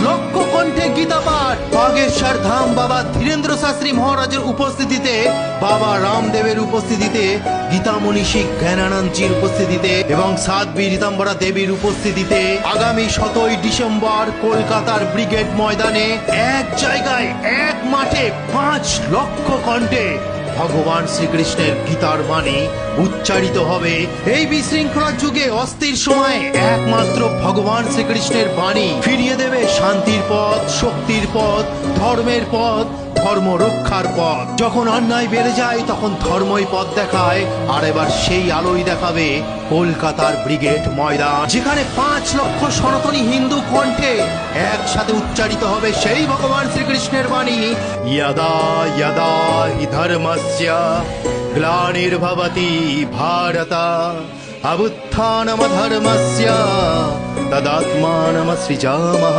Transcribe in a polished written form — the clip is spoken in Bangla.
লক্ষ কণ্ঠে গীতা পাঠ, বাগেশ্বর ধাম বাবা ধীরেন্দ্র শাস্ত্রী মহারাজের উপস্থিতিতে, বাবা রামদেবের উপস্থিতিতে, গীতা মনীষী জ্ঞানানন্দজির উপস্থিতিতে এবং সাধ্বী রীতাম্বরা দেবীর উপস্থিতিতে আগামী 7ই ডিসেম্বর কলকাতার ব্রিগেড ময়দানে এক জায়গায় এক মাঠে 5 লক্ষ কণ্ঠে ভগবান শ্রীকৃষ্ণের গীতার বাণী উচ্চারিত হবে। এই বিশৃঙ্খলার যুগে অস্থির সময়ে একমাত্র ভগবান শ্রীকৃষ্ণের বাণী ফিরিয়ে দেবে শান্তির পথ, শক্তির পথ, ধর্মের পথ, ধর্ম রক্ষার পথ। যখন অন্যায় বেড়ে যায় তখন ধর্মই পথ দেখায়, আর এবার সেই আলোই দেখাবে কলকাতার ব্রিগেড ময়দান, যেখানে 5 লক্ষ সনাতনী হিন্দু কণ্ঠে একসাথে উচ্চারিত হবে সেই ভগবান শ্রীকৃষ্ণের বাণী, यदा यदा हि धर्मस्य ग्लानिर्भवति भारत अभुत्थानमधर्मस्य तदात्मानमसृजामः।